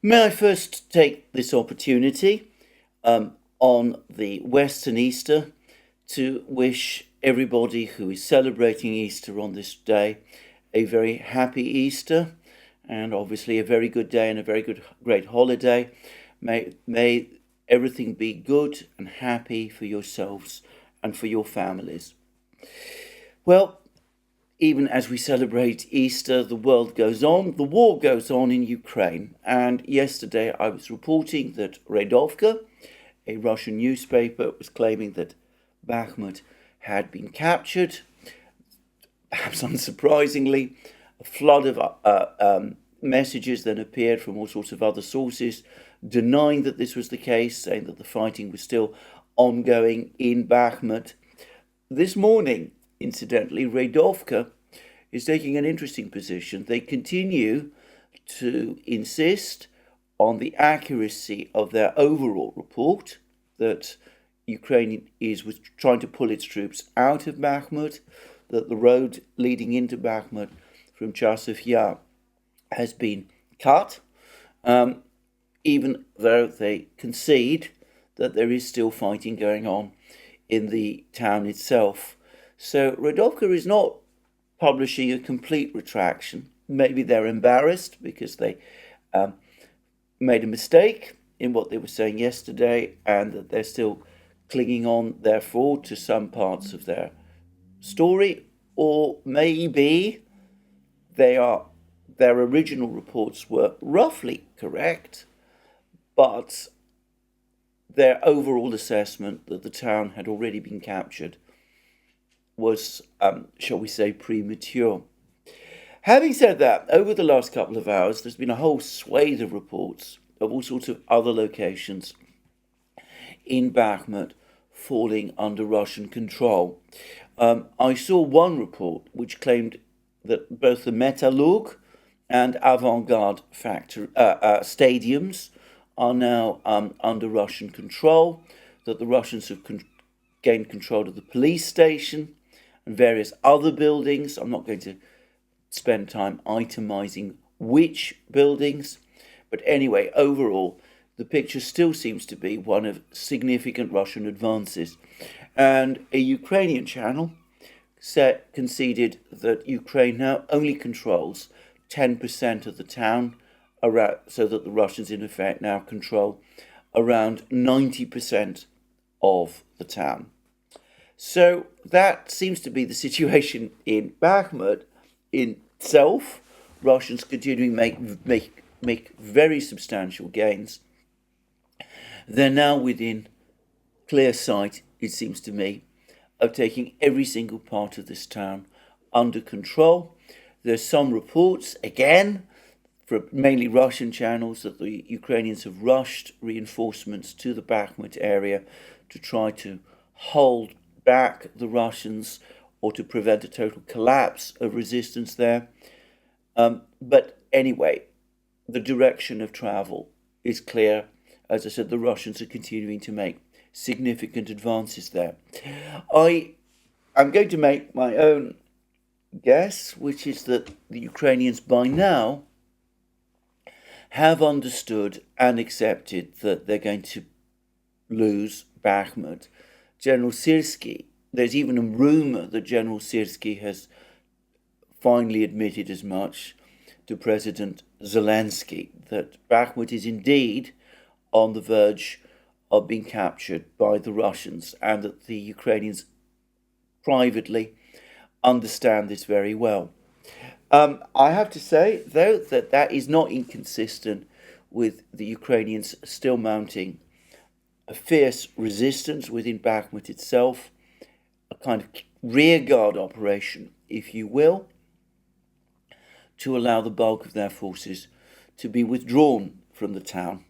May I first take this opportunity on the Western Easter to wish everybody who is celebrating Easter on this day a very happy Easter, and obviously a very good day and a very great holiday. May everything be good and happy for yourselves and for your families. Well, even as we celebrate Easter, the world goes on. The war goes on in Ukraine. And yesterday I was reporting that Redovka, a Russian newspaper, was claiming that Bakhmut had been captured. Perhaps unsurprisingly, a flood of messages then appeared from all sorts of other sources denying that this was the case, saying that the fighting was still ongoing in Bakhmut. This morning, incidentally, Redovka is taking an interesting position. They continue to insist on the accuracy of their overall report that Ukraine was trying to pull its troops out of Bakhmut, that the road leading into Bakhmut from Chasiv Yar has been cut, even though they concede that there is still fighting going on in the town itself. So Redovka is not publishing a complete retraction. Maybe they're embarrassed because they made a mistake in what they were saying yesterday, and that they're still clinging on, therefore, to some parts of their story, or maybe their original reports were roughly correct, but their overall assessment that the town had already been captured was, shall we say, premature. Having said that, over the last couple of hours, there's been a whole swathe of reports of all sorts of other locations in Bakhmut falling under Russian control. I saw one report which claimed that both the Metallurg and Avant-Garde stadiums are now under Russian control, that the Russians have gained control of the police station and various other buildings. I'm not going to spend time itemizing which buildings, but anyway, overall, the picture still seems to be one of significant Russian advances. And a Ukrainian channel conceded that Ukraine now only controls 10% of the town, so that the Russians in effect now control around 90% of the town. So that seems to be the situation in Bakhmut in itself. Russians continuing make very substantial gains. They're now within clear sight, it seems to me, of taking every single part of this town under control. There's some reports, again, from mainly Russian channels, that the Ukrainians have rushed reinforcements to the Bakhmut area to try to hold back the Russians or to prevent a total collapse of resistance there. But anyway, the direction of travel is clear. As I said, the Russians are continuing to make significant advances there. I'm going to make my own guess, which is that the Ukrainians by now have understood and accepted that they're going to lose Bakhmut. General Syrskyi, there's even a rumor that General Syrskyi has finally admitted as much to President Zelensky, that Bakhmut is indeed on the verge of being captured by the Russians, and that the Ukrainians privately understand this very well. I have to say, though, that is not inconsistent with the Ukrainians still mounting a fierce resistance within Bakhmut itself, a kind of rearguard operation, if you will, to allow the bulk of their forces to be withdrawn from the town.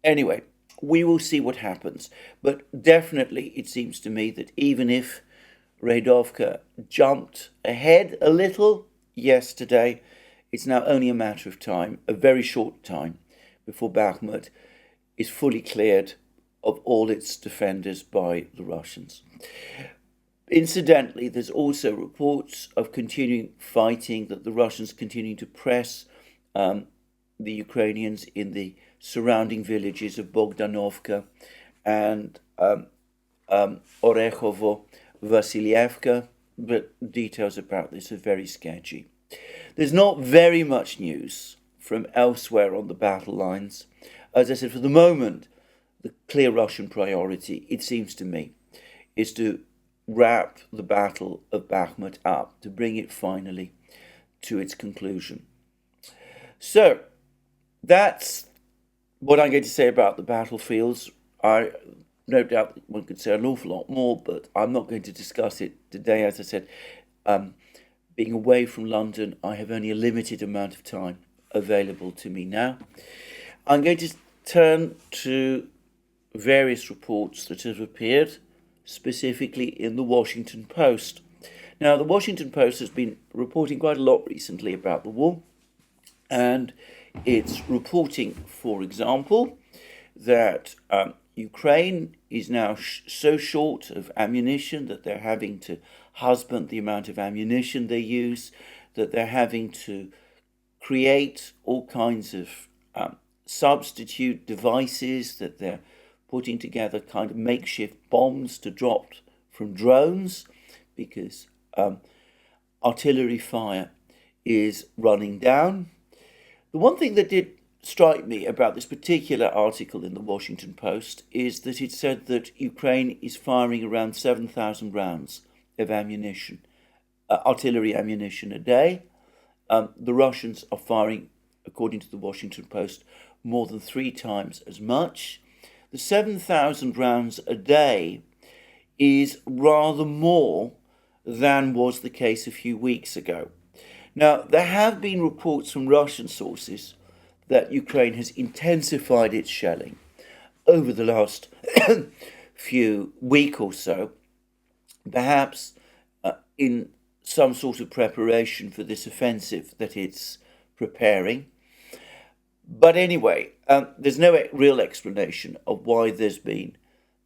Anyway, we will see what happens, but definitely it seems to me that even if Redovka jumped ahead a little yesterday, it's now only a matter of time, a very short time, before Bakhmut is fully cleared of all its defenders by the Russians. Incidentally, there's also reports of continuing fighting, that the Russians continue to press the Ukrainians in the surrounding villages of Bogdanovka and Orekhovo, Vasilyevka, but details about this are very sketchy. There's not very much news from elsewhere on the battle lines. As I said, for the moment, the clear Russian priority, it seems to me, is to wrap the Battle of Bakhmut up, to bring it finally to its conclusion. So, that's what I'm going to say about the battlefields. I no doubt one could say an awful lot more, but I'm not going to discuss it today. As I said, being away from London, I have only a limited amount of time available to me now. I'm going to turn to various reports that have appeared, specifically in the Washington Post. Now, the Washington Post has been reporting quite a lot recently about the war, and it's reporting, for example, that Ukraine is now so short of ammunition that they're having to husband the amount of ammunition they use, that they're having to create all kinds of substitute devices, that they're putting together kind of makeshift bombs to drop from drones because artillery fire is running down. The one thing that did strike me about this particular article in the Washington Post is that it said that Ukraine is firing around 7,000 rounds of ammunition, artillery ammunition a day. The Russians are firing, according to the Washington Post, more than 3 times as much. The 7,000 rounds a day is rather more than was the case a few weeks ago. Now, there have been reports from Russian sources that Ukraine has intensified its shelling over the last few weeks or so, perhaps in some sort of preparation for this offensive that it's preparing. But anyway, there's no real explanation of why there's been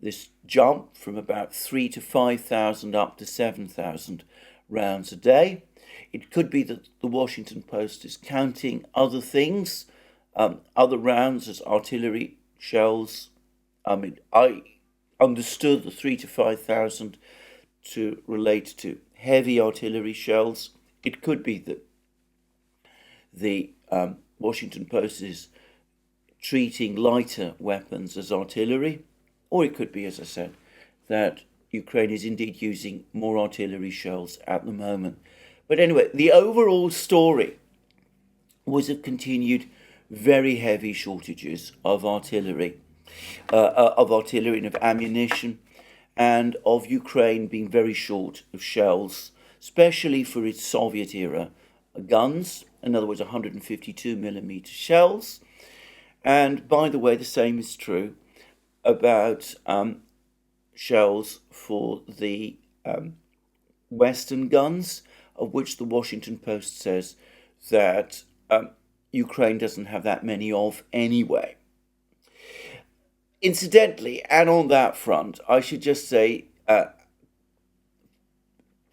this jump from about 3,000 to 5,000 up to 7,000 rounds a day. It could be that the Washington Post is counting other things, other rounds as artillery shells. I mean, I understood the 3,000 to 5,000 to relate to heavy artillery shells. It could be that the Washington Post is treating lighter weapons as artillery, or it could be, as I said, that Ukraine is indeed using more artillery shells at the moment. But anyway, the overall story was of continued very heavy shortages of artillery and of ammunition, and of Ukraine being very short of shells, especially for its Soviet-era guns, in other words, 152mm shells. And by the way, the same is true about shells for the Western guns, of which the Washington Post says that Ukraine doesn't have that many of anyway. Incidentally, and on that front, I should just say,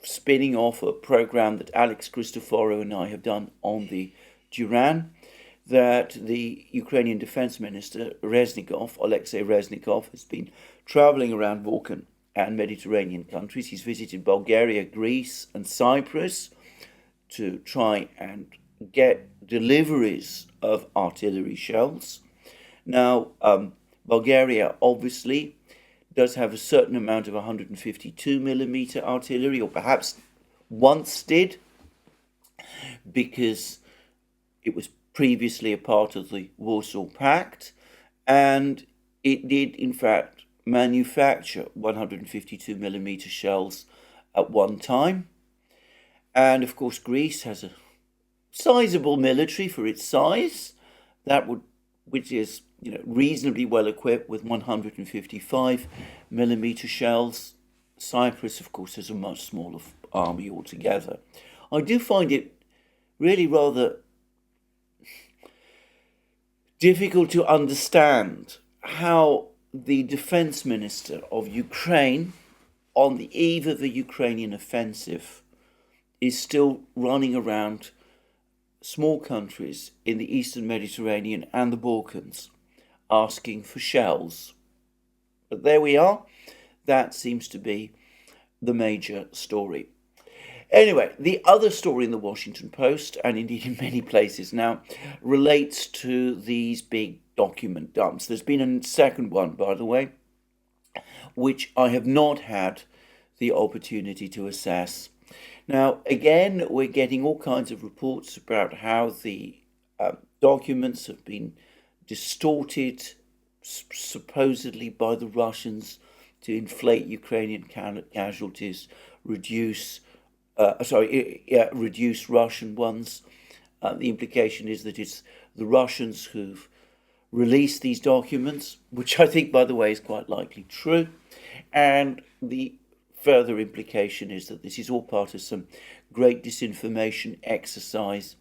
spinning off a program that Alex Christoforou and I have done on the Duran, that the Ukrainian Defense Minister, Alexei Reznikov, has been traveling around Balkan and Mediterranean countries. He's visited Bulgaria, Greece, and Cyprus to try and get deliveries of artillery shells. Now, Bulgaria obviously does have a certain amount of 152mm artillery, or perhaps once did, because it was previously a part of the Warsaw Pact, and it did in fact manufacture 152mm shells at one time. And of course Greece has a sizable military for its size, which is reasonably well equipped with 155mm shells. Cyprus, of course, has a much smaller army altogether. I do find it really rather difficult to understand how the defense minister of Ukraine, on the eve of the Ukrainian offensive, is still running around small countries in the Eastern Mediterranean and the Balkans asking for shells. But there we are. That seems to be the major story. Anyway, the other story in the Washington Post, and indeed in many places now, relates to these big document dumps. There's been a second one, by the way, which I have not had the opportunity to assess. Now, again, we're getting all kinds of reports about how the documents have been distorted, supposedly by the Russians, to inflate Ukrainian casualties, reduce Russian ones. The implication is that it's the Russians who've released these documents, which I think, by the way, is quite likely true. And the further implication is that this is all part of some great disinformation exercise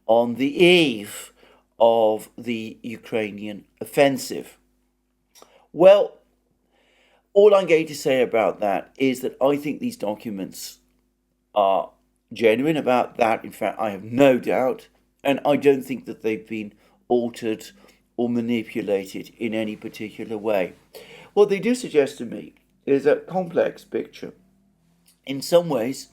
on the eve of the Ukrainian offensive. Well, all I'm going to say about that is that I think these documents are genuine. About that, in fact, I have no doubt, and I don't think that they've been altered or manipulated in any particular way. What they do suggest to me is a complex picture. In some ways,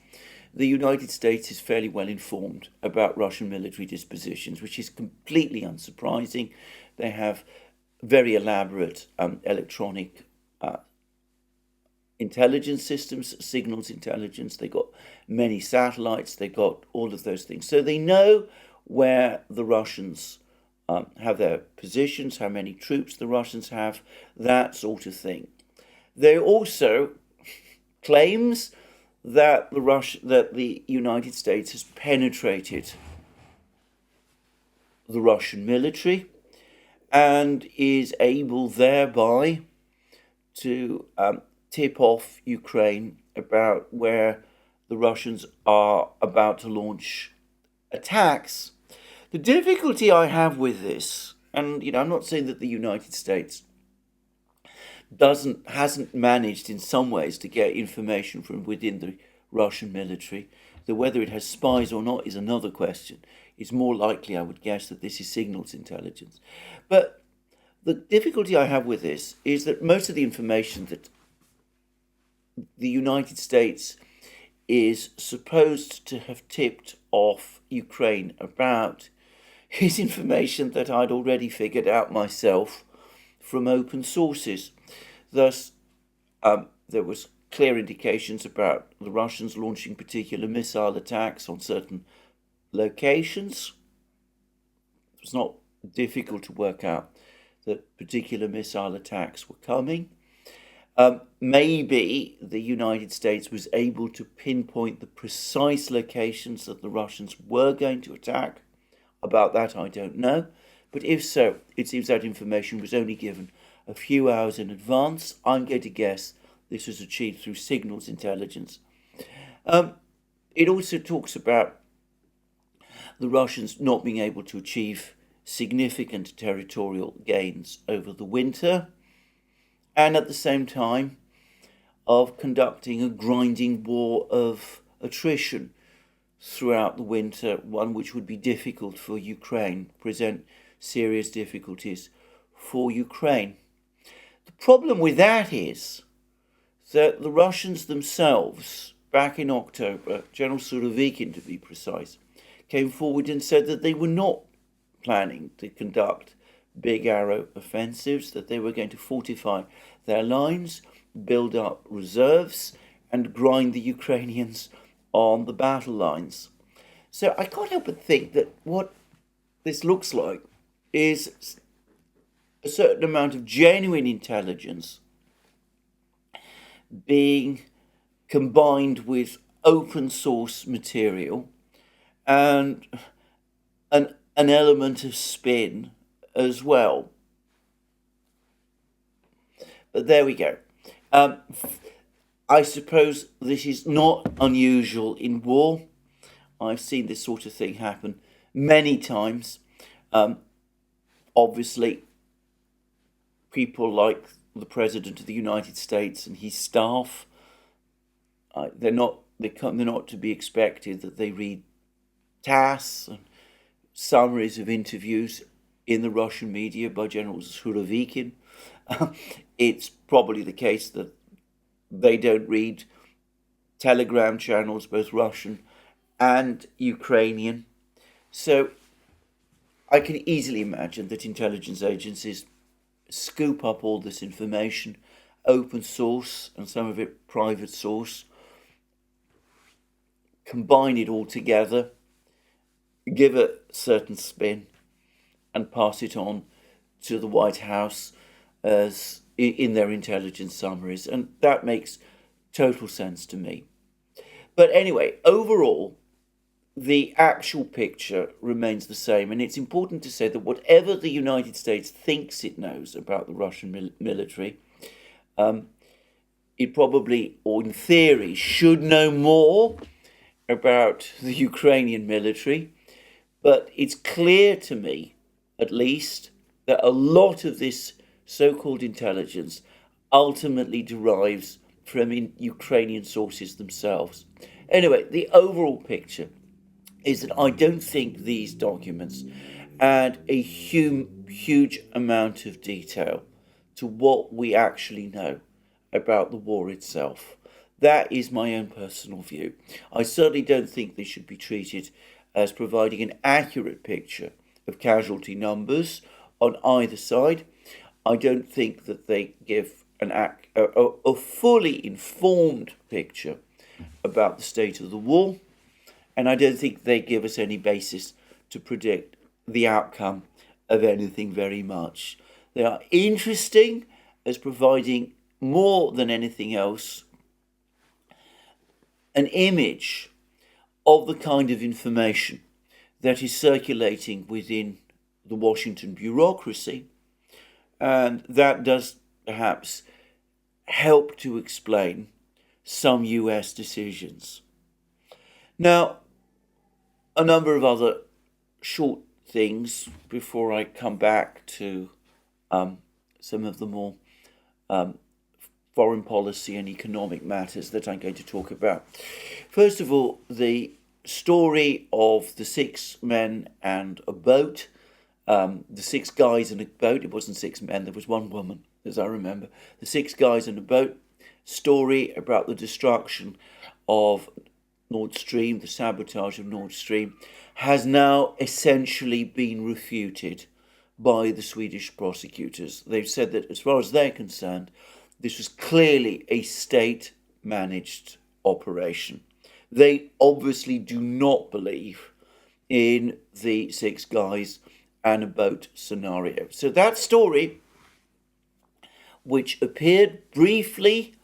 the United States is fairly well informed about Russian military dispositions, which is completely unsurprising. They have very elaborate electronic intelligence systems, signals intelligence. They got many satellites. They got all of those things. So they know where the Russians have their positions, how many troops the Russians have, that sort of thing. They also claims that the United States has penetrated the Russian military and is able thereby to tip off Ukraine about where the Russians are about to launch attacks. The difficulty I have with this, and I'm not saying that the United States hasn't managed in some ways to get information from within the Russian military. Though whether it has spies or not is another question. It's more likely, I would guess, that this is signals intelligence. But the difficulty I have with this is that most of the information that the United States is supposed to have tipped off Ukraine about is information that I'd already figured out myself from open sources. Thus, there was clear indications about the Russians launching particular missile attacks on certain locations. It was not difficult to work out that particular missile attacks were coming. Maybe the United States was able to pinpoint the precise locations that the Russians were going to attack. About that, I don't know. But if so, it seems that information was only given a few hours in advance. I'm going to guess this was achieved through signals intelligence. It also talks about the Russians not being able to achieve significant territorial gains over the winter, and at the same time of conducting a grinding war of attrition throughout the winter, one which would be difficult for Ukraine, present serious difficulties for Ukraine. The problem with that is that the Russians themselves, back in October, General Surovikin to be precise, came forward and said that they were not planning to conduct big arrow offensives, that they were going to fortify their lines, build up reserves, and grind the Ukrainians on the battle lines. So I can't help but think that what this looks like is a certain amount of genuine intelligence being combined with open source material and an element of spin as well. But there we go. I suppose this is not unusual in war. I've seen this sort of thing happen many times. Obviously, people like the President of the United States and his staff, they're not to be expected that they read TASS and summaries of interviews in the Russian media by General Surovikin. It's probably the case that they don't read telegram channels, both Russian and Ukrainian. So I can easily imagine that intelligence agencies scoop up all this information, open source and some of it private source, combine it all together, give a certain spin, and pass it on to the White House as in their intelligence summaries. And that makes total sense to me. But anyway, overall, the actual picture remains the same. And it's important to say that whatever the United States thinks it knows about the Russian military, it probably, or in theory, should know more about the Ukrainian military. But it's clear to me, at least, that a lot of this so-called intelligence ultimately derives from Ukrainian sources themselves. Anyway, the overall picture is that I don't think these documents add a huge amount of detail to what we actually know about the war itself. That is my own personal view. I certainly don't think they should be treated as providing an accurate picture of casualty numbers on either side. I don't think that they give a fully informed picture about the state of the war, and I don't think they give us any basis to predict the outcome of anything very much. They are interesting as providing more than anything else an image of the kind of information that is circulating within the Washington bureaucracy, and that does perhaps help to explain some US decisions. Now, a number of other short things before I come back to some of the more foreign policy and economic matters that I'm going to talk about. First of all, the story of the 6 men and a boat, the 6 guys in a boat. It wasn't 6 men, there was 1 woman, as I remember. The 6 guys in a boat, story about the destruction of Nord Stream, the sabotage of Nord Stream, has now essentially been refuted by the Swedish prosecutors. They've said that as far as they're concerned, this was clearly a state-managed operation. They obviously do not believe in the 6 guys and a boat scenario. So that story, which appeared briefly,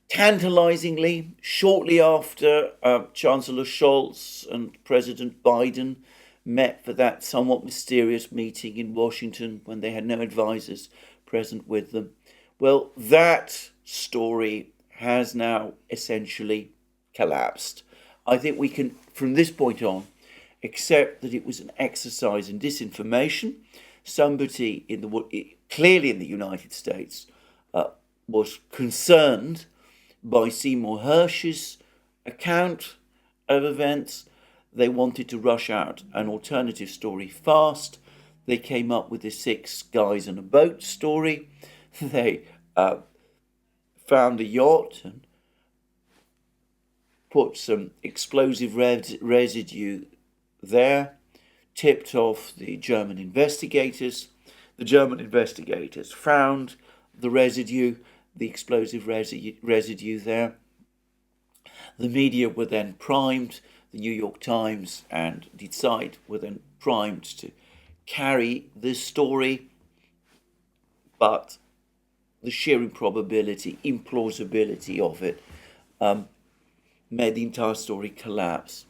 tantalizingly, shortly after Chancellor Scholz and President Biden met for that somewhat mysterious meeting in Washington when they had no advisors present with them. Well, that story has now essentially collapsed. I think we can, from this point on, accept that it was an exercise in disinformation. Somebody clearly in the United States was concerned by Seymour Hersh's account of events. They wanted to rush out an alternative story fast. They came up with the 6 guys in a boat story. They found a yacht and put some explosive residue there, tipped off the German investigators. The German investigators found the residue, the explosive residue there. The media were then primed, the New York Times and Decide were then primed to carry this story, but the sheer implausibility of it made the entire story collapse.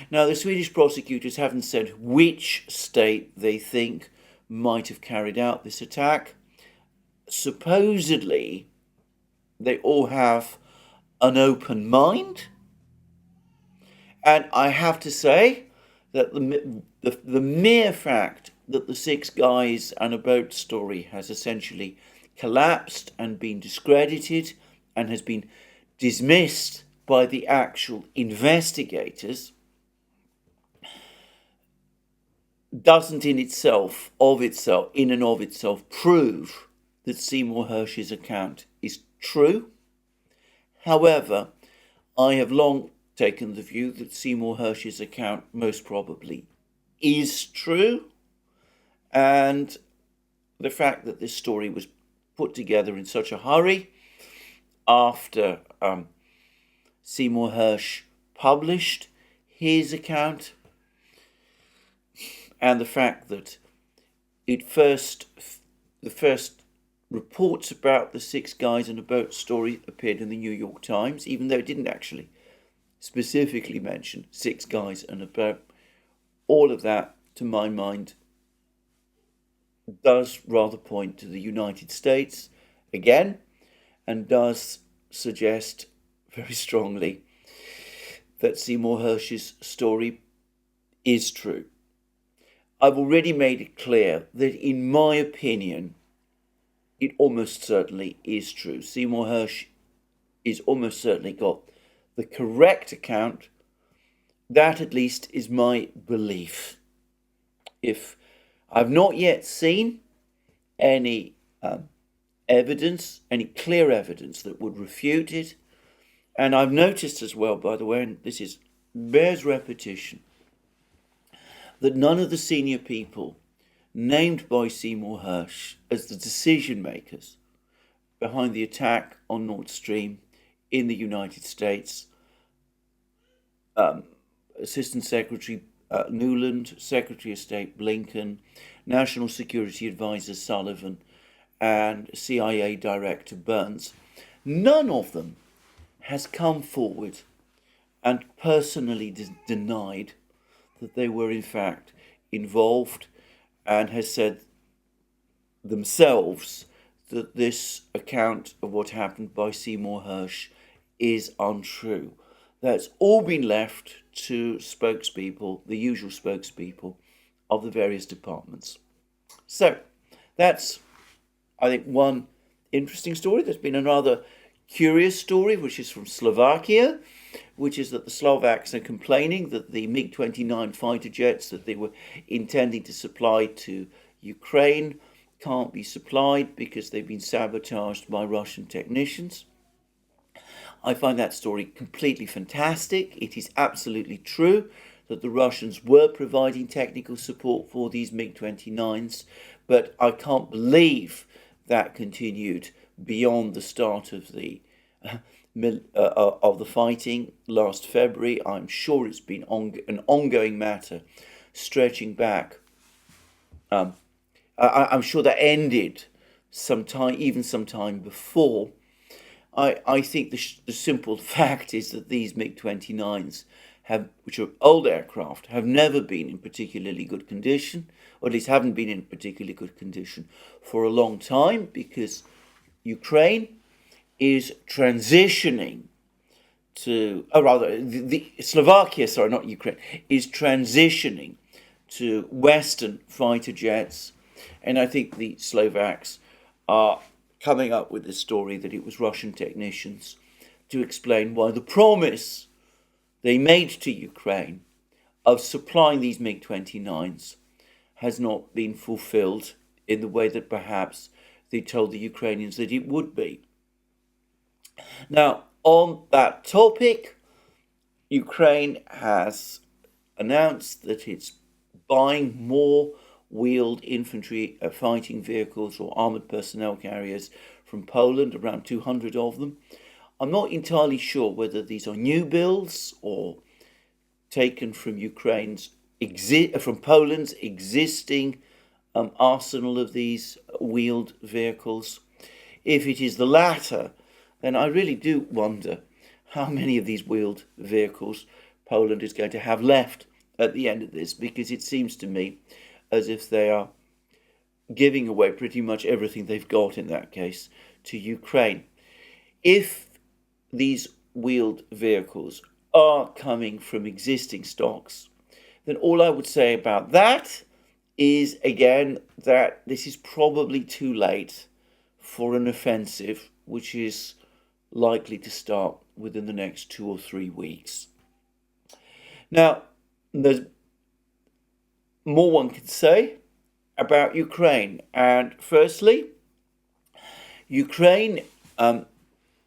Now, the Swedish prosecutors haven't said which state they think might have carried out this attack. Supposedly, they all have an open mind. And I have to say that the mere fact that the 6 guys and a boat story has essentially collapsed and been discredited and has been dismissed by the actual investigators doesn't in and of itself, prove that Seymour Hersh's account is true. However, I have long taken the view that Seymour Hersh's account most probably is true, and the fact that this story was put together in such a hurry after Seymour Hersh published his account, and the fact that the first reports about the 6 guys in a boat story appeared in the New York Times, even though it didn't actually specifically mention 6 guys in a boat. All of that, to my mind, does rather point to the United States again, and does suggest very strongly that Seymour Hersh's story is true. I've already made it clear that, in my opinion, it almost certainly is true. Seymour Hersh is almost certainly got the correct account. That, at least, is my belief. If I've not yet seen any evidence, any clear evidence that would refute it, and I've noticed as well, by the way, and this bears repetition, that none of the senior people named by Seymour Hersh as the decision makers behind the attack on Nord Stream in the United States, Assistant Secretary Nuland, Secretary of State Blinken, National Security Advisor Sullivan, and CIA Director Burns, none of them has come forward and personally denied that they were in fact involved, and has said themselves that this account of what happened by Seymour Hersh is untrue. That's all been left to spokespeople, the usual spokespeople of the various departments. So that's, I think, one interesting story. There's been another curious story, which is from Slovakia, which is that the Slovaks are complaining that the MiG-29 fighter jets that they were intending to supply to Ukraine can't be supplied because they've been sabotaged by Russian technicians. I find that story completely fantastic. It is absolutely true that the Russians were providing technical support for these MiG-29s, but I can't believe that continued beyond the start of the fighting last February. I'm sure it's been an ongoing matter, stretching back. I'm sure that ended sometime before. I think the simple fact is that these MiG-29s, which are old aircraft, have never been in particularly good condition, or at least haven't been in particularly good condition for a long time, because Ukraine is transitioning to, Slovakia, not Ukraine, is transitioning to Western fighter jets. And I think the Slovaks are coming up with this story that it was Russian technicians to explain why the promise they made to Ukraine of supplying these MiG-29s has not been fulfilled in the way that perhaps they told the Ukrainians that it would be. Now, on that topic, Ukraine has announced that it's buying more wheeled infantry fighting vehicles or armoured personnel carriers from Poland, around 200 of them. I'm not entirely sure whether these are new builds or taken from from Poland's existing arsenal of these wheeled vehicles. If it is the latter, then I really do wonder how many of these wheeled vehicles Poland is going to have left at the end of this, because it seems to me as if they are giving away pretty much everything they've got in that case to Ukraine. If these wheeled vehicles are coming from existing stocks, then all I would say about that is, again, that this is probably too late for an offensive which is likely to start within the next 2 or 3 weeks. Now, there's more one can say about Ukraine. And firstly, Ukraine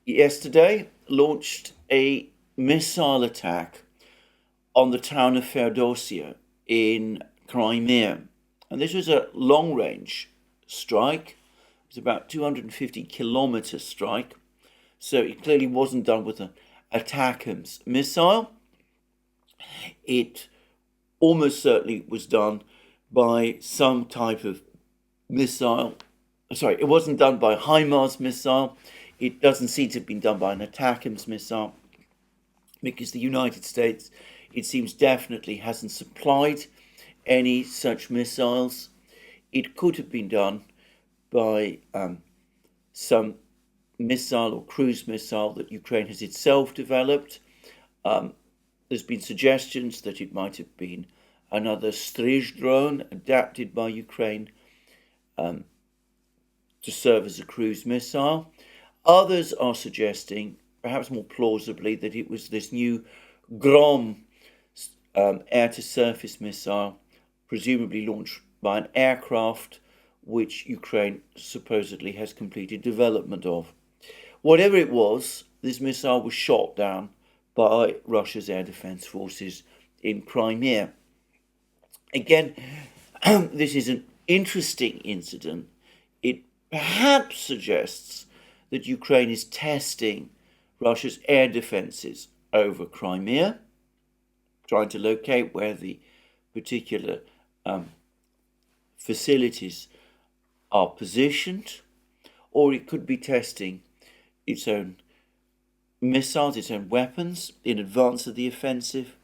yesterday launched a missile attack on the town of Feodosia in Crimea. And this was a long-range strike. It was about 250-kilometer strike. So it clearly wasn't done with an ATACMS missile. It almost certainly was done by some type of missile. Sorry, it wasn't done by HIMARS missile. It doesn't seem to have been done by an ATACMS missile, because the United States, it seems, definitely hasn't supplied any such missiles. It could have been done by some missile or cruise missile that Ukraine has itself developed. There's been suggestions that it might have been another Strij drone adapted by Ukraine to serve as a cruise missile. Others are suggesting, perhaps more plausibly, that it was this new Grom air-to-surface missile, presumably launched by an aircraft, which Ukraine supposedly has completed development of. Whatever it was, this missile was shot down by Russia's air defense forces in Crimea. Again, this is an interesting incident. It perhaps suggests that Ukraine is testing Russia's air defenses over Crimea, trying to locate where the particular facilities are positioned, or it could be testing its own missiles, its own weapons in advance of the offensive,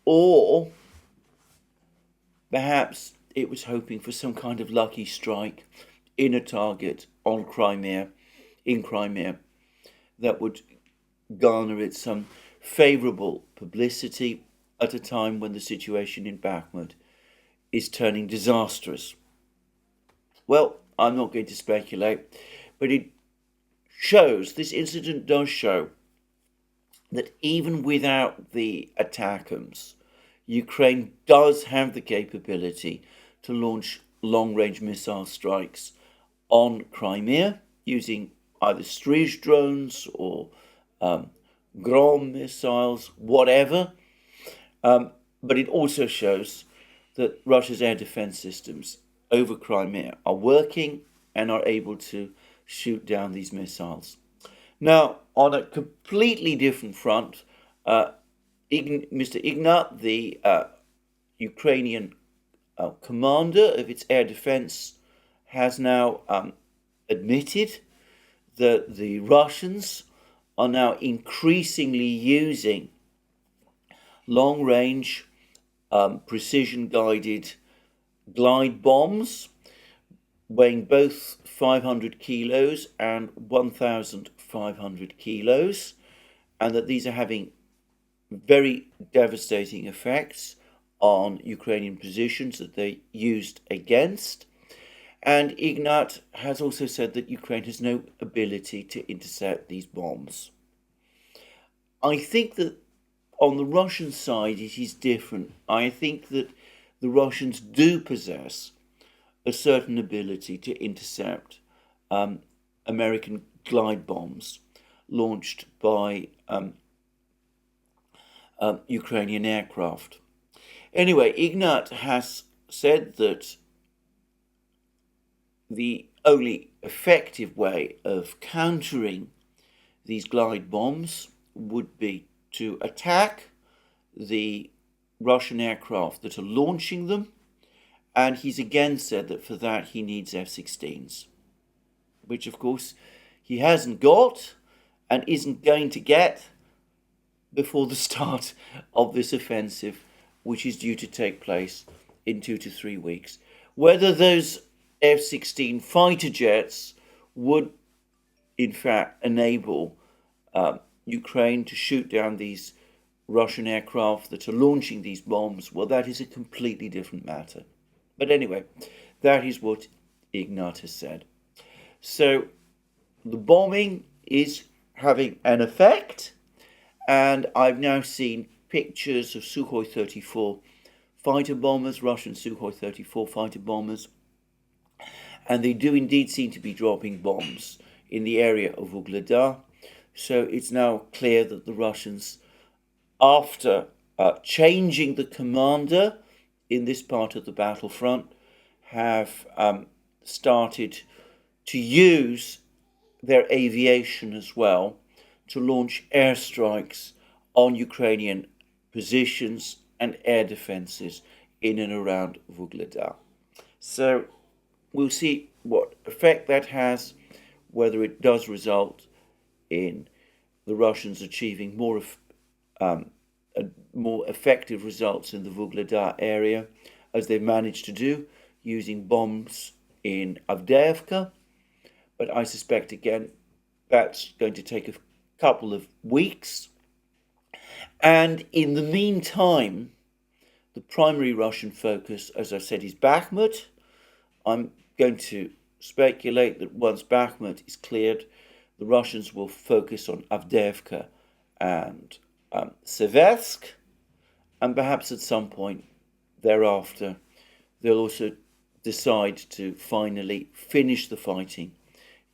or perhaps it was hoping for some kind of lucky strike in a target on Crimea, in Crimea, that would garner it some favourable publicity at a time when the situation in Bakhmut is turning disastrous. Well, I'm not going to speculate, but it shows, this incident does show, that even without the ATACMS, Ukraine does have the capability to launch long-range missile strikes on Crimea using either Strij drones or Grom missiles, whatever. But it also shows that Russia's air defense systems over Crimea are working and are able to shoot down these missiles. Now, on a completely different front, Mr. Ignat, the Ukrainian commander of its air defense, has now admitted that the Russians are now increasingly using long-range, precision-guided glide bombs weighing both 500 kilos and 1,500 kilos, and that these are having very devastating effects on Ukrainian positions that they used against. And Ignat has also said that Ukraine has no ability to intercept these bombs. I think that on the Russian side it is different. I think that the Russians do possess a certain ability to intercept American glide bombs launched by Ukrainian aircraft. Anyway, Ignat has said that the only effective way of countering these glide bombs would be to attack the Russian aircraft that are launching them, and he's again said that for that he needs F-16s, which of course he hasn't got and isn't going to get before the start of this offensive, which is due to take place in 2 to 3 weeks. Whether those F-16 fighter jets would in fact enable Ukraine to shoot down these Russian aircraft that are launching these bombs, well, that is a completely different matter. But anyway, that is what Ignat has said. So the bombing is having an effect, and I've now seen pictures of Sukhoi 34 fighter bombers, Russian Sukhoi 34 fighter bombers, and they do indeed seem to be dropping bombs in the area of Vuhledar. So it's now clear that the Russians, after changing the commander in this part of the battlefront, have started to use their aviation as well to launch airstrikes on Ukrainian positions and air defenses in and around Vuhledar. So we'll see what effect that has, whether it does result in the Russians achieving more effective results in the Vuhledar area, as they've managed to do using bombs in Avdiivka. But I suspect, again, that's going to take a couple of weeks. And in the meantime, the primary Russian focus, as I said, is Bakhmut. I'm going to speculate that once Bakhmut is cleared, the Russians will focus on Avdiivka and Seversk, and perhaps at some point thereafter they'll also decide to finally finish the fighting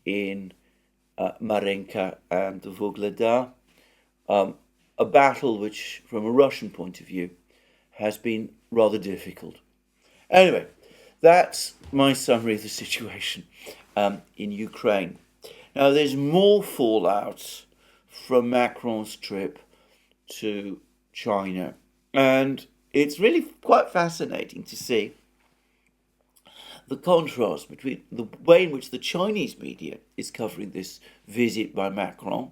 in Marenka and Vuhledar, a battle which, from a Russian point of view, has been rather difficult. Anyway, that's my summary of the situation in Ukraine. Now, there's more fallout from Macron's trip to China, and it's really quite fascinating to see the contrast between the way in which the Chinese media is covering this visit by Macron,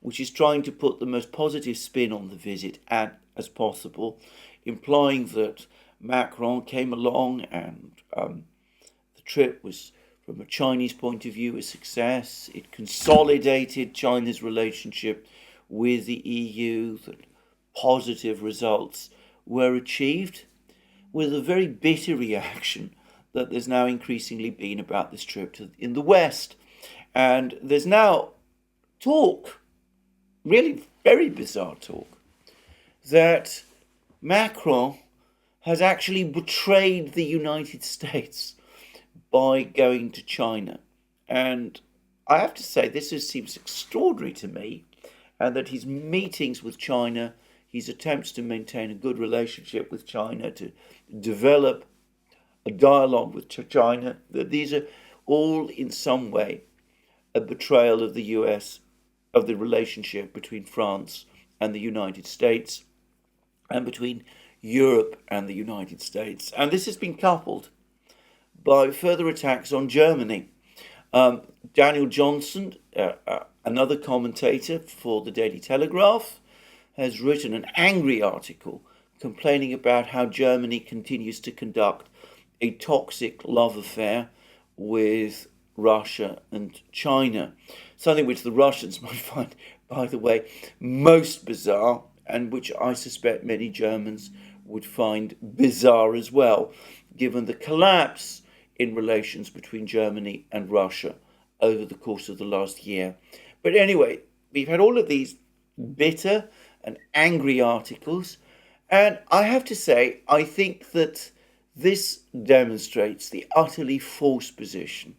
which is trying to put the most positive spin on the visit as possible, implying that Macron came along and the trip was, from a Chinese point of view, a success. It consolidated China's relationship with the EU, that positive results were achieved, with a very bitter reaction that there's now increasingly been about this trip in the West. And there's now talk, really very bizarre talk, that Macron has actually betrayed the United States by going to China. And I have to say, this seems extraordinary to me, and that his meetings with China, his attempts to maintain a good relationship with China, to develop a dialogue with China, that these are all in some way a betrayal of the US, of the relationship between France and the United States, and between Europe and the United States. And this has been coupled by further attacks on Germany. Daniel Johnson, another commentator for the Daily Telegraph, has written an angry article complaining about how Germany continues to conduct a toxic love affair with Russia and China, something which the Russians might find, by the way, most bizarre, and which I suspect many Germans would find bizarre as well, given the collapse in relations between Germany and Russia over the course of the last year. But anyway, we've had all of these bitter and angry articles, and I have to say, I think that this demonstrates the utterly false position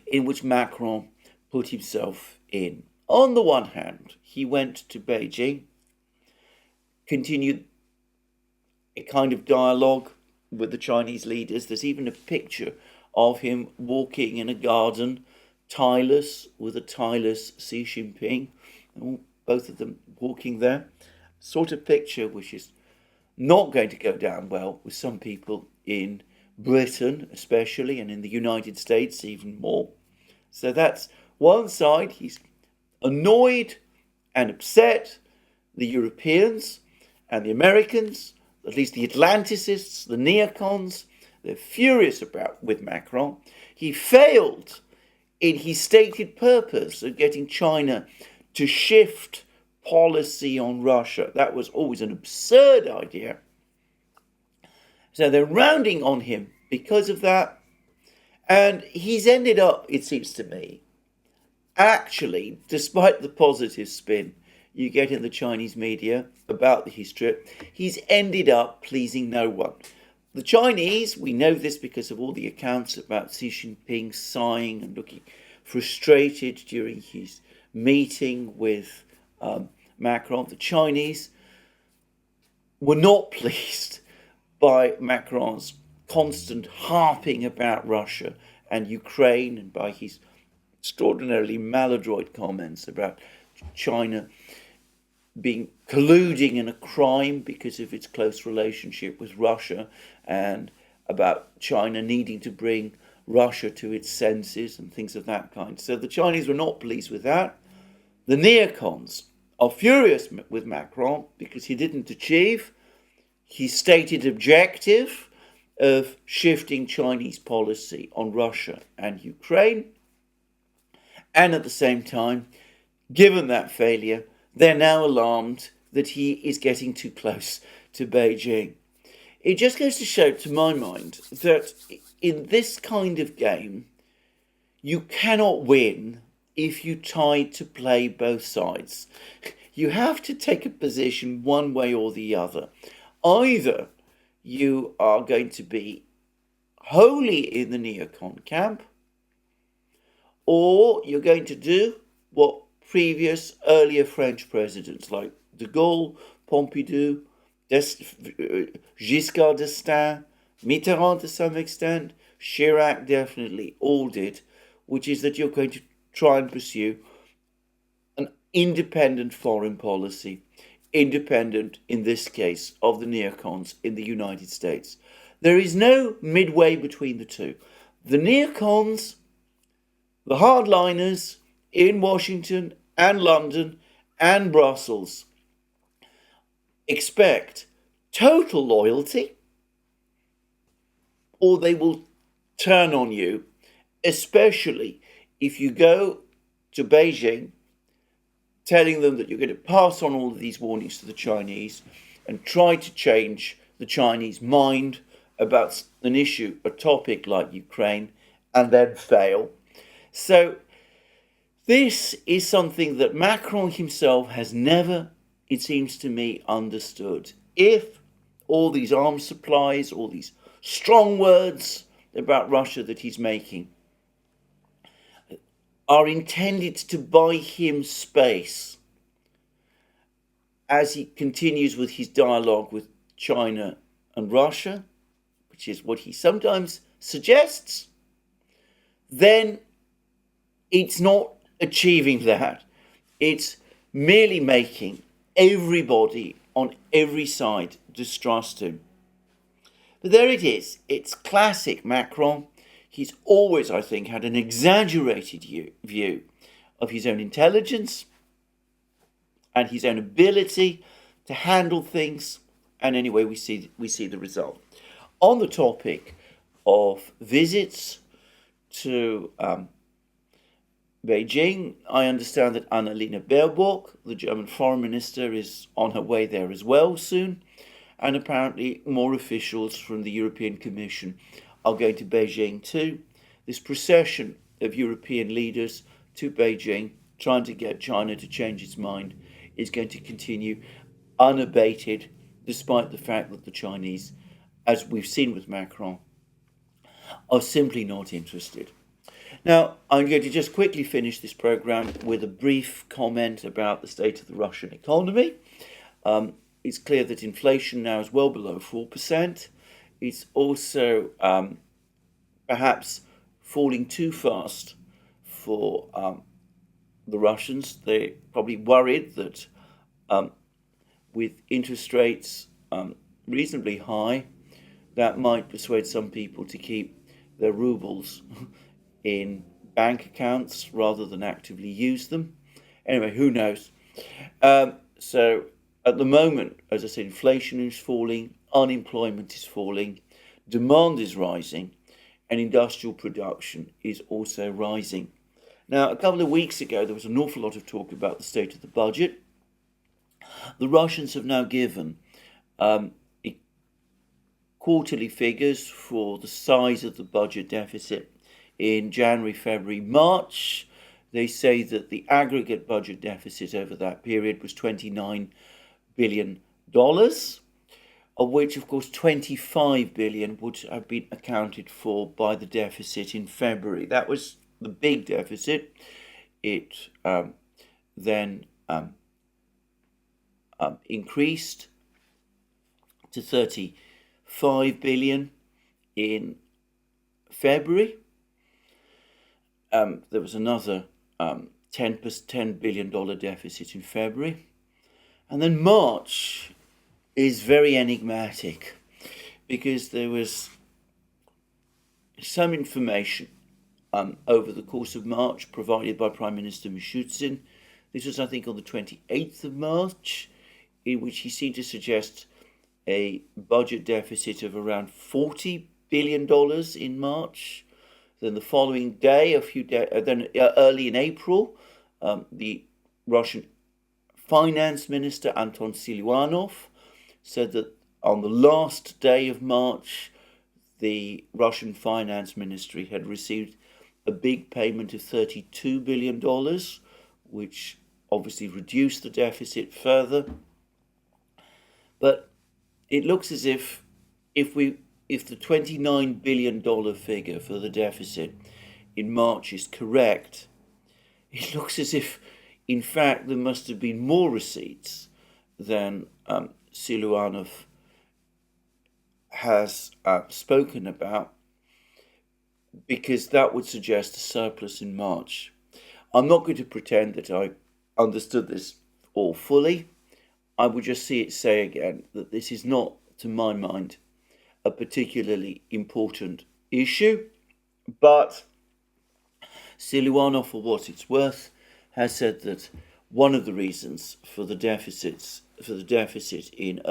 in which Macron put himself in. On the one hand, he went to Beijing, continued a kind of dialogue with the Chinese leaders. There's even a picture of him walking in a garden, tieless, with a tieless Xi Jinping, both of them walking there. Sort of picture which is not going to go down well with some people in Britain especially, and in the United States even more. So that's one side. He's annoyed and upset the Europeans and the Americans, at least the Atlanticists, the neocons. They're furious with Macron. He failed in his stated purpose of getting China to shift policy on Russia. That was always an absurd idea. So they're rounding on him because of that. And he's ended up, it seems to me, actually, despite the positive spin you get in the Chinese media about his trip, he's ended up pleasing no one. The Chinese, we know this because of all the accounts about Xi Jinping sighing and looking frustrated during his meeting with Macron. The Chinese were not pleased by Macron's constant harping about Russia and Ukraine, and by his extraordinarily maladroit comments about China being colluding in a crime because of its close relationship with Russia, and about China needing to bring Russia to its senses and things of that kind. So the Chinese were not pleased with that. The neocons are furious with Macron because he didn't achieve his stated objective of shifting Chinese policy on Russia and Ukraine. And at the same time, given that failure, they're now alarmed that he is getting too close to Beijing. It just goes to show, to my mind, that in this kind of game, you cannot win if you try to play both sides. You have to take a position one way or the other. Either you are going to be wholly in the neocon camp, or you're going to do what previous earlier French presidents like de Gaulle, Pompidou, Giscard d'Estaing, Mitterrand to some extent, Chirac definitely, all did, which is that you're going to try and pursue an independent foreign policy, independent, in this case, of the neocons in the United States. There is no midway between the two. The neocons, the hardliners in Washington and London and Brussels, expect total loyalty, or they will turn on you, especially if you go to Beijing telling them that you're going to pass on all of these warnings to the Chinese and try to change the Chinese mind about an issue, a topic like Ukraine, and then fail. So this is something that Macron himself has never, it seems to me, understood. If all these arms supplies, all these strong words about Russia that he's making are intended to buy him space as he continues with his dialogue with China and Russia, which is what he sometimes suggests, then it's not achieving that. It's merely making everybody on every side distrust him. But there it is. It's classic Macron. He's always, I think, had an exaggerated view of his own intelligence and his own ability to handle things. And anyway, we see the result. On the topic of visits to Beijing, I understand that Annalena Baerbock, the German foreign minister, is on her way there as well soon. And apparently more officials from the European Commission are going to Beijing too. This procession of European leaders to Beijing, trying to get China to change its mind, is going to continue unabated, despite the fact that the Chinese, as we've seen with Macron, are simply not interested. Now, I'm going to just quickly finish this program with a brief comment about the state of the Russian economy. It's clear that inflation now is well below 4%. It's also perhaps falling too fast for the Russians. They're probably worried that with interest rates reasonably high, that might persuade some people to keep their rubles in bank accounts rather than actively use them. Anyway, who knows? So at the moment, as I said, inflation is falling, unemployment is falling, demand is rising, and industrial production is also rising. Now, a couple of weeks ago, there was an awful lot of talk about the state of the budget. The Russians have now given quarterly figures for the size of the budget deficit in January, February, March. they say that the aggregate budget deficit over that period was $29 billion, of which, of course, 25 billion would have been accounted for by the deficit in February. That was the big deficit. It then increased to 35 billion in February. There was another $10 billion deficit in February. And then March is very enigmatic because there was some information over the course of March provided by Prime Minister Mishustin. This was, I think, on the 28th of March, in which he seemed to suggest a budget deficit of around $40 billion in March. Then the following day, early in April, the Russian Finance Minister Anton Siluanov said that on the last day of March, the Russian Finance Ministry had received a big payment of $32 billion, which obviously reduced the deficit further. But it looks as if the $29 billion figure for the deficit in March is correct, it looks as if, in fact, there must have been more receipts than Siluanov has spoken about, because that would suggest a surplus in March. I'm not going to pretend that I understood this all fully. I would just say again that this is not, to my mind, a particularly important issue, but Siluanov, for what it's worth, has said that one of the reasons for the deficit in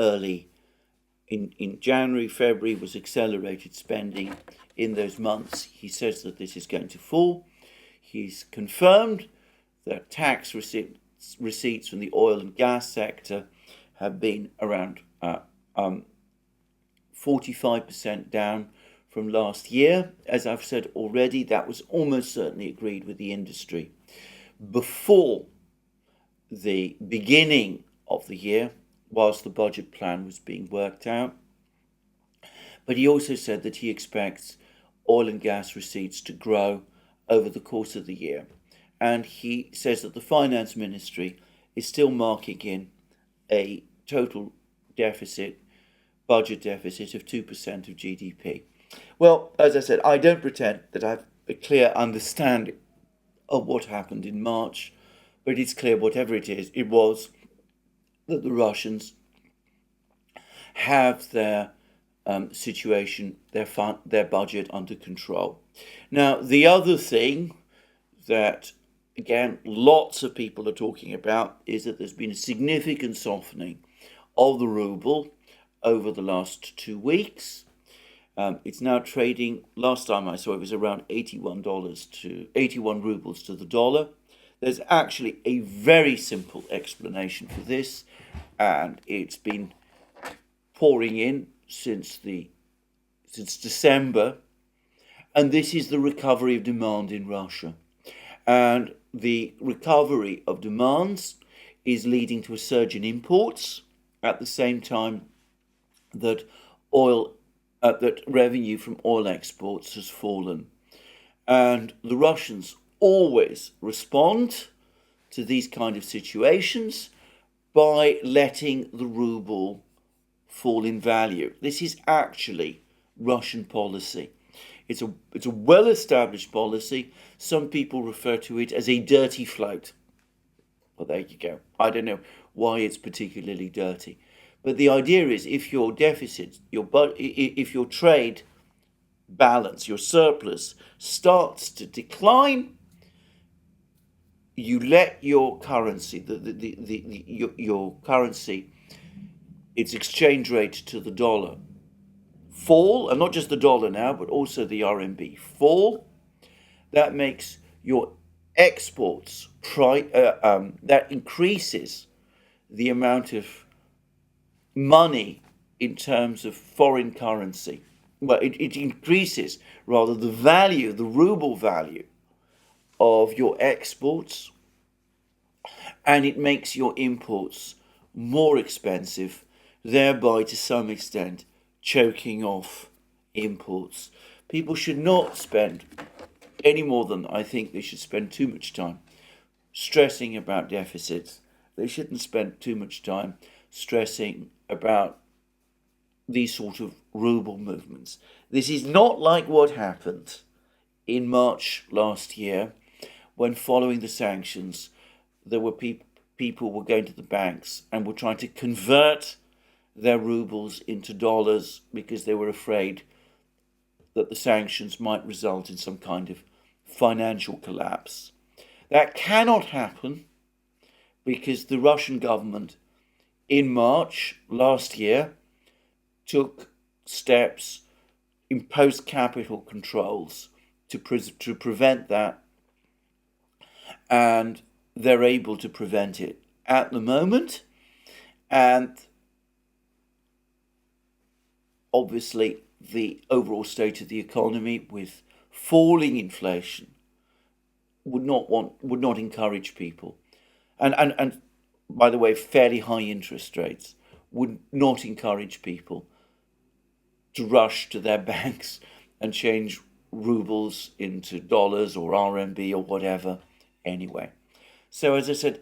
January, February, was accelerated spending in those months. He says that this is going to fall. He's confirmed that tax receipts from the oil and gas sector have been around 45% down from last year. As I've said already, that was almost certainly agreed with the industry before the beginning of the year, whilst the budget plan was being worked out. But he also said that he expects oil and gas receipts to grow over the course of the year. And he says that the finance ministry is still marking in a total budget deficit of 2% of GDP. Well, as I said, I don't pretend that I have a clear understanding of what happened in March, but it's clear, whatever it is, it was that the Russians have their situation, their budget under control. Now, the other thing that, again, lots of people are talking about is that there's been a significant softening of the ruble over the last 2 weeks. It's now trading, last time I saw it was around $81 to 81 rubles to the dollar. There's actually a very simple explanation for this, and it's been pouring in since December, and this is the recovery of demand in Russia. And the recovery of demands is leading to a surge in imports at the same time that revenue from oil exports has fallen. And the Russians always respond to these kind of situations by letting the ruble fall in value. This is actually Russian policy. It's a well-established policy. Some people refer to it as a dirty float. Well, there you go. I don't know why it's particularly dirty. But the idea is, if your deficit, if your trade balance, your surplus starts to decline, you let your currency, your currency, its exchange rate to the dollar fall, and not just the dollar now, but also the RMB fall. That makes your exports, that increases the amount of money in terms of foreign currency. Well, it increases rather the value, the ruble value of your exports, and it makes your imports more expensive, thereby to some extent choking off imports. People should not spend any more than I think they should spend too much time stressing about deficits. They shouldn't spend too much time stressing about these sort of ruble movements. This is not like what happened in March last year, when following the sanctions, there were people were going to the banks and were trying to convert their rubles into dollars because they were afraid that the sanctions might result in some kind of financial collapse. That cannot happen because the Russian government in March last year took steps, imposed capital controls to prevent that, and they're able to prevent it at the moment. And obviously the overall state of the economy with falling inflation would not encourage people, and by the way, fairly high interest rates would not encourage people to rush to their banks and change rubles into dollars or RMB or whatever anyway. So as I said,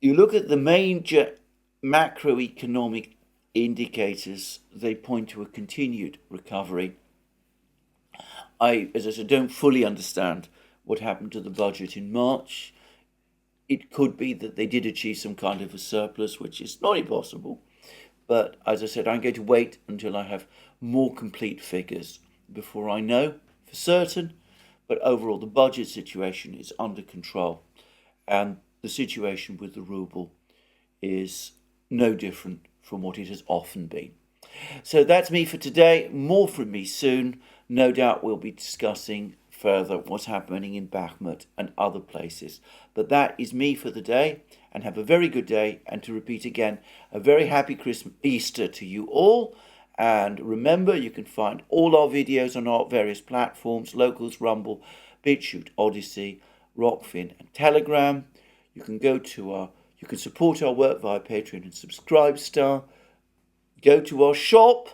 you look at the major macroeconomic indicators, they point to a continued recovery. As I said, don't fully understand what happened to the budget in March. It could be that they did achieve some kind of a surplus, which is not impossible. But as I said, I'm going to wait until I have more complete figures before I know for certain. But overall, the budget situation is under control, and the situation with the ruble is no different from what it has often been. So that's me for today. More from me soon. No doubt we'll be discussing further what's happening in Bakhmut and other places. But that is me for the day, and have a very good day. And to repeat again, a very happy Easter to you all. And remember, you can find all our videos on our various platforms: Locals, Rumble, BitChute, ODYSEE, Rockfin and Telegram. You can support our work via Patreon and Subscribestar. Go to our shop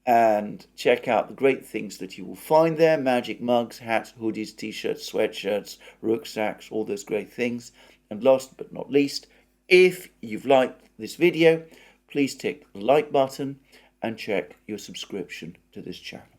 and check out the great things that you will find there: magic mugs, hats, hoodies, t-shirts, sweatshirts, rucksacks, all those great things. And last but not least, if you've liked this video, please tick the like button and check your subscription to this channel.